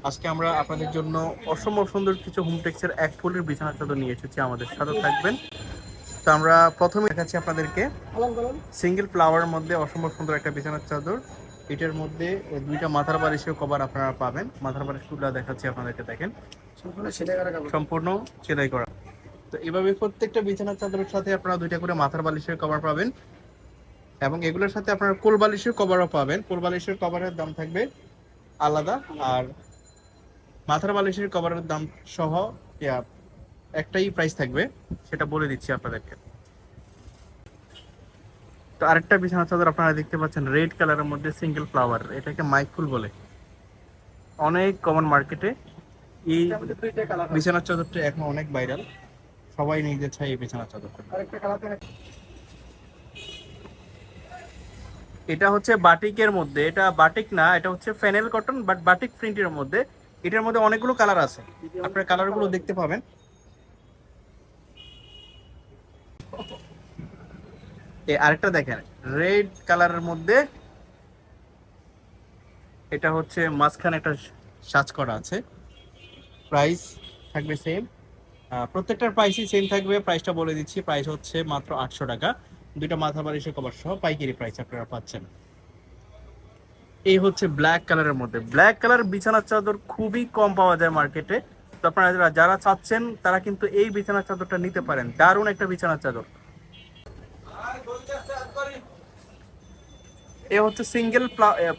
আজকে আমরা আপনাদের জন্য অসম্ভব সুন্দর কিছু হোমটেক্সের এক ফুলের বিছানা চাদর নিয়ে এসেছি, আমাদের সাথে থাকবেন। তো আমরা প্রথমে দেখাচ্ছি আপনাদেরকে সিঙ্গেল ফ্লাওয়ারের মধ্যে অসম্ভব সুন্দর একটা বিছানার চাদর। এটার মধ্যে দুইটা মাথার বালিশের কভার আপনারা পাবেন। মাথার বালিশগুলো দেখাচ্ছি আপনাদেরকে, দেখেন সম্পূর্ণ সেলাই করা। তো এভাবে প্রত্যেকটা বিছানার চাদরের সাথে আপনারা দুইটা করে মাথার বালিশের কভার পাবেন এবং এগুলোর সাথে আপনারা কোল বালিশের কভারও পাবেন। কোল বালিশের কভারের দাম থাকবে আলাদা, আর মাথার বালিশের কভারের দাম সহ একটাই প্রাইস থাকবে, সেটা বলে দিচ্ছি আপনাদেরকে। তো আরেকটা বিছানা চাদর আপনারা দেখতে পাচ্ছেন রেড কালারের মধ্যে সিঙ্গেল ফ্লাওয়ার, এটাকে মাইকফুল বলে, অনেক কমন মার্কেটে। এই বিছানার চাদরটা এখন অনেক ভাইরাল, সবাই নিতে চায় এই বিছানার চাদরটা। এটা হচ্ছে বাটিকের মধ্যে, এটা বাটিক না, এটা হচ্ছে ফেনেল কটন বাট বাটিক প্রিন্টের মধ্যে। এটার মধ্যে অনেকগুলো কালার আছে, আপনার কালারগুলো দেখতে পাবেন। আরেকটা দেখেন রেড কালারের মধ্যে, এটা হচ্ছে মাঝখানে একটা সাজ করা আছে। প্রাইস থাকবে সেম, প্রত্যেকটার প্রাইসই সেম থাকবে। প্রাইসটা বলে দিচ্ছি, প্রাইস হচ্ছে মাত্র 800 টাকা। দুইটা মাথা বালিশের কভার সহ পাইকারি প্রাইস আপনারা পাচ্ছেন। এই হচ্ছে ব্ল্যাক কালারের মধ্যে, ব্ল্যাক কালার বিছানার চাদর খুবই কম পাওয়া যায় মার্কেটে। তো আপনারা যারা চাচ্ছেন তারা কিন্তু এই বিছানার চাদরটা নিতে পারেন, দারুণ একটা বিছানার চাদর। এ হচ্ছে সিঙ্গেল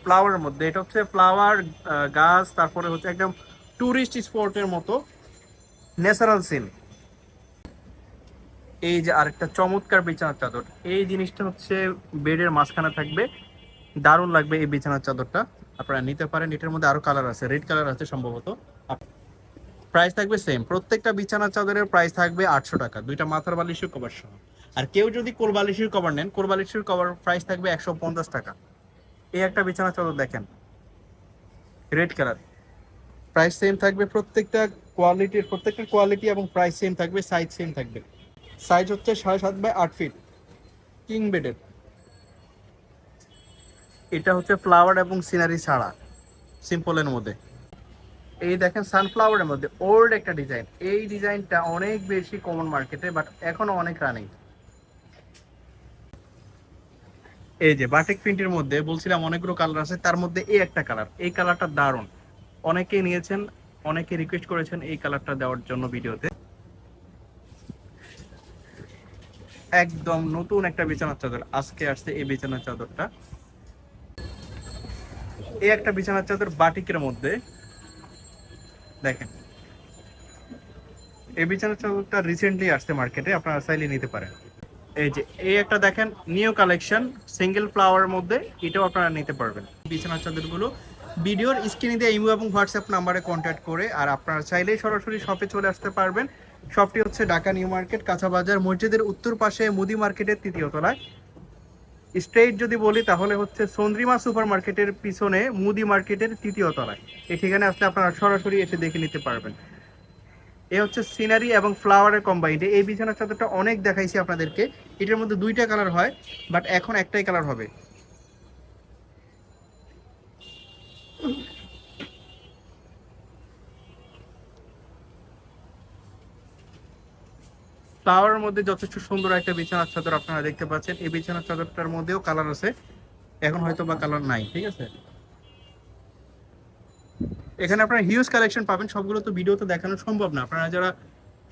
ফ্লাওয়ারের মধ্যে, এটা হচ্ছে ফ্লাওয়ার গাছ, তারপরে হচ্ছে একদম টুরিস্ট স্পটের মতো ন্যাচারাল সিন। এই যে আরেকটা চমৎকার বিছানার চাদর, এই জিনিসটা হচ্ছে বেডের মাঝখানে থাকবে, দারুণ লাগবে এই বিছানার চাদরটা, আপনারা নিতে পারেন। এটার মধ্যে আরো কালার আছে, রেড কালার আছে সম্ভবত। প্রাইস থাকবে সেম, প্রত্যেকটা বিছানার চাদরের প্রাইস থাকবে 800 টাকা, দুইটা মাথার বালিশের কভার সহ। আর কেউ যদি কোল বালিশের কভার নেন, কোল বালিশের কভার প্রাইস থাকবে 150 টাকা। এই একটা বিছানার চাদর দেখেন রেড কালার, প্রাইস সেম থাকবে। প্রত্যেকটা কোয়ালিটি এবং প্রাইস সেম থাকবে, সাইজ সেম থাকবে। সাইজ হচ্ছে 7.5 বাই 8 ফিট, কিং বেডের। এটা হচ্ছে ফ্লাওয়ার এবং সিনারি ছাড়া সিম্পলের মধ্যে। এই দেখেন সানফ্লাওয়ারের মধ্যে ওল্ড একটা ডিজাইন, এই ডিজাইনটা অনেক বেশি কমন মার্কেটে, বাট এখনো অনেক রানিং। এই যে বাটিক প্রিন্টের মধ্যে বলছিলাম অনেকগুলো কালার আছে, তার মধ্যে এই একটা কালার, এই কালারটা দারুণ, অনেকেই নিয়েছেন, অনেকে রিকোয়েস্ট করেছেন এই কালারটা দেওয়ার জন্য ভিডিওতে। একদম নতুন একটা বিছানার চাদর আজকে আসছে এই বিছানার চাদরটা। এই একটা বিছানার চাদর বাটিকের মধ্যে দেখেন, এই বিছানার চাদরটা রিসেন্টলি আসছে মার্কেটে, আপনারা চাইলে নিতে পারেন। এই যে এই একটা দেখেন নিউ কালেকশন সিঙ্গেল ফ্লাওয়ারের মধ্যে, এটাও আপনারা নিতে পারবেন। বিছানার চাদরগুলো ভিডিওর স্ক্রিনে দিয়ে ইমো এবং হোয়াটসঅ্যাপ নাম্বারে কন্ট্যাক্ট করে, আর আপনারা চাইলেই সরাসরি শপে চলে আসতে পারবেন। শপটি হচ্ছে ঢাকা নিউ মার্কেট, কাঁচা বাজার, মসজিদের উত্তর পাশে মুদি মার্কেটের 3য় তলায়। স্ট্রেইট যদি বলি তাহলে হচ্ছে চন্দ্রিমা সুপার মার্কেটের পিছনে মুদি মার্কেটের 3য় তলায়। এই ঠিকানায় আসলে আপনারা সরাসরি এসে দেখে নিতে পারবেন। এই হচ্ছে সিনারি এবং ফ্লাওয়ারের কম্বাইন্ডে এই বিছানার চাদরটা অনেক দেখাইছি আপনাদেরকে। এটার মধ্যে দুইটা কালার হয়, বাট এখন একটাই কালার হবে। ফ্লাওয়ারের মধ্যে যথেষ্ট সুন্দর একটা বিছানার চাদর আপনারা দেখতে পাচ্ছেন। এই বিছানার চাদরটার মধ্যেও কালার আছে, এখন হয়তো বা কালার নাই, ঠিক আছে। এখানে আপনারা হিউজ কালেকশন পাবেন, সবগুলো তো ভিডিওতে দেখানো সম্ভব না। আপনারা যারা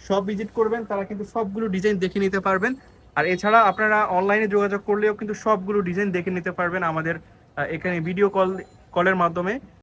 সব ভিজিট করবেন তারা কিন্তু সবগুলো ডিজাইন দেখে নিতে পারবেন। আর এছাড়া আপনারা অনলাইনে যোগাযোগ করলেও কিন্তু সবগুলো ডিজাইন দেখে নিতে পারবেন আমাদের এখানে ভিডিও কলের মাধ্যমে।